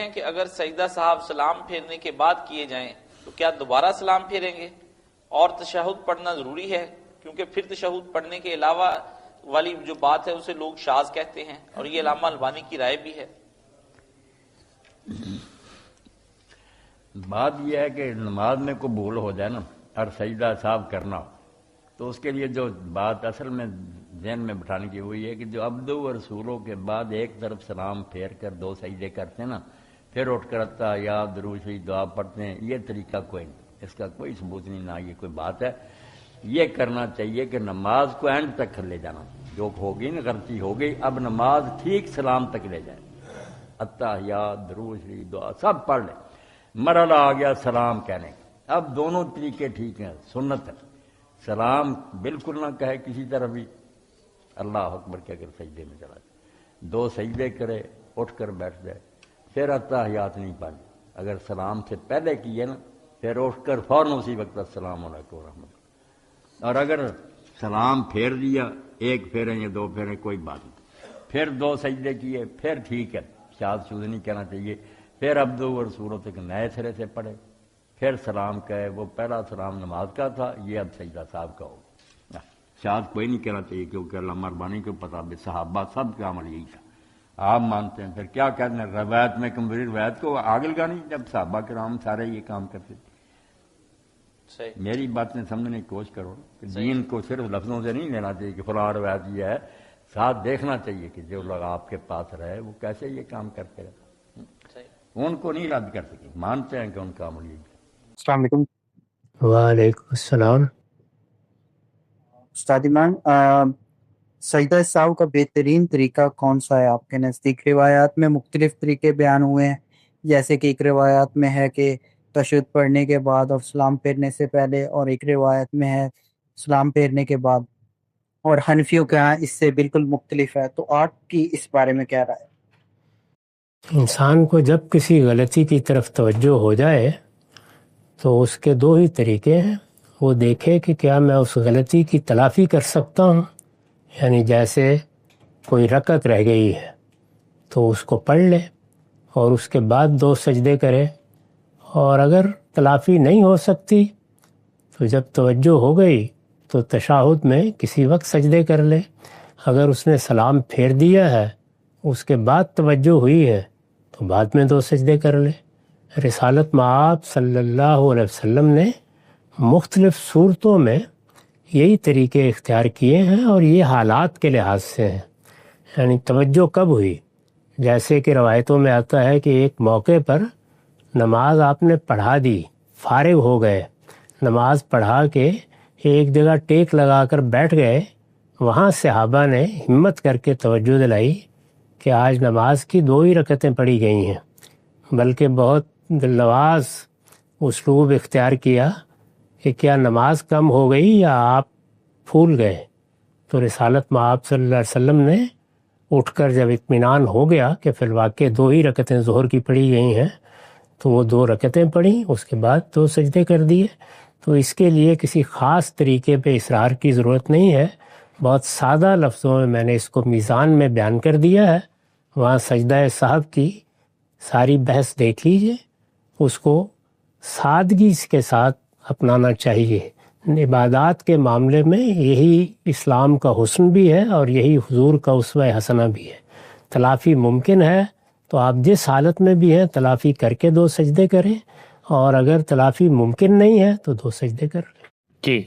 ہیں کہ اگر سجدہ صاحب سلام پھیرنے کے بعد کیے جائیں تو کیا دوبارہ سلام پھیریں گے؟ اور تشہد پڑھنا ضروری ہے، کیونکہ پھر تشہد پڑھنے کے علاوہ والی جو بات ہے اسے لوگ شاذ کہتے ہیں، اور یہ علامہ البانی کی رائے بھی ہے۔ بات یہ ہے کہ نماز میں کوئی بھول ہو جائے نا اور سجدہ صاحب کرنا ہو تو اس کے لیے جو بات اصل میں ذہن میں بٹھانے کی وہ یہ ہے کہ جو عبدو و رسولوں کے بعد ایک طرف سلام پھیر کر دو سجدے کرتے ہیں نا، پھر اٹھ کر یا درود شریف دعا پڑھتے ہیں، یہ طریقہ کوئی نہیں، اس کا کوئی ثبوت نہیں، نہ یہ کوئی بات ہے۔ یہ کرنا چاہیے کہ نماز کو اینڈ تک لے جانا، جو ہوگی نا غلطی ہو گئی، اب نماز ٹھیک سلام تک لے جائے، اتحیات درود شریف دعا سب پڑھ لیں، مرحلہ آ گیا سلام کہنے کا۔ اب دونوں طریقے ٹھیک ہیں، سنت ہے، سلام بالکل نہ کہے کسی طرح بھی، اللہ اکبر کے اگر سجدے میں چلا جائے، دو سجدے کرے، اٹھ کر بیٹھ جائے، پھر اتحیات نہیں پڑھیں، اگر سلام سے پہلے کیے نا پھر اٹھ کر فوراً اسی وقت السلام علیکم ورحمۃ اللہ، اور اگر سلام پھیر دیا ایک پھیریں یا دو پھیریں کوئی بات نہیں، پھر دو سجدے کیے پھر ٹھیک ہے، شاذ شوذ نہیں کہنا چاہیے، پھر عبدو و رسولوں تک نئے سرے سے پڑھے، پھر سلام کہے، وہ پہلا سلام نماز کا تھا، یہ اب سجدہ صاحب کا ہوگا، شاید کوئی نہیں کہنا چاہیے، کیونکہ علامہ البانی کو پتا بھی صحابہ سب کا عمل یہی تھا، آپ مانتے ہیں، پھر کیا کہتے ہیں، روایت میں کمزوری، روایت کو آگے لگا نہیں، جب صحابہ کرام سارے یہ کام کرتے تھے۔ میری باتیں سمجھنے کی کوشش کرو کہ دین کو صرف لفظوں سے نہیں لینا چاہیے کہ فلاں روایت یہ ہے، ساتھ دیکھنا چاہیے کہ جو لوگ آپ کے پاس رہے وہ کیسے یہ کام کرتے رہے، ان کو نہیں رد کر سکے، مانتے ہیں کہ ان کا عمل یہی ہے۔ السلام علیکم۔ وعلیکم السلام۔ استاد ایمان، سجدہ سہو کا بہترین طریقہ کون سا ہے آپ کے نزدیک؟ روایات میں مختلف طریقے بیان ہوئے ہیں، جیسے کہ ایک روایت میں ہے کہ تشہد پڑھنے کے بعد اور سلام پھیرنے سے پہلے، اور ایک روایت میں ہے سلام پھیرنے کے بعد، اور حنفیوں کے ہاں اس سے بالکل مختلف ہے، تو آپ کی اس بارے میں کیا رائے ہے؟ انسان کو جب کسی غلطی کی طرف توجہ ہو جائے تو اس کے دو ہی طریقے ہیں، وہ دیکھے کہ کیا میں اس غلطی کی تلافی کر سکتا ہوں، یعنی جیسے کوئی رکعت رہ گئی ہے تو اس کو پڑھ لے اور اس کے بعد دو سجدے کرے، اور اگر تلافی نہیں ہو سکتی تو جب توجہ ہو گئی تو تشہد میں کسی وقت سجدے کر لے، اگر اس نے سلام پھیر دیا ہے اس کے بعد توجہ ہوئی ہے تو بعد میں دو سجدے کر لے۔ رسالت مآب صلی اللہ علیہ وسلم نے مختلف صورتوں میں یہی طریقے اختیار کیے ہیں، اور یہ حالات کے لحاظ سے ہیں، یعنی توجہ کب ہوئی، جیسے کہ روایتوں میں آتا ہے کہ ایک موقع پر نماز آپ نے پڑھا دی، فارغ ہو گئے، نماز پڑھا کے ایک جگہ ٹیک لگا کر بیٹھ گئے، وہاں صحابہ نے ہمت کر کے توجہ دلائی کہ آج نماز کی دو ہی رکعتیں پڑھی گئی ہیں، بلکہ بہت دلنواز اسلوب اختیار کیا کہ کیا نماز کم ہو گئی یا آپ پھول گئے، تو رسالت مآب صلی اللہ علیہ وسلم نے اٹھ کر جب اطمینان ہو گیا کہ فی الواقع دو ہی رکعتیں ظہر کی پڑھی گئی ہیں، تو وہ دو رکعتیں پڑھیں، اس کے بعد دو سجدے کر دیے۔ تو اس کے لیے کسی خاص طریقے پہ اصرار کی ضرورت نہیں ہے، بہت سادہ لفظوں میں نے اس کو میزان میں بیان کر دیا ہے، وہاں سجدہ صاحب کی ساری بحث دیکھ لیجئے، اس کو سادگی کے ساتھ اپنانا چاہیے۔ عبادات کے معاملے میں یہی اسلام کا حسن بھی ہے اور یہی حضور کا اسوہ حسنہ بھی ہے۔ تلافی ممکن ہے تو آپ جس حالت میں بھی ہیں تلافی کر کے دو سجدے کریں، اور اگر تلافی ممکن نہیں ہے تو دو سجدے کر لیں۔ جی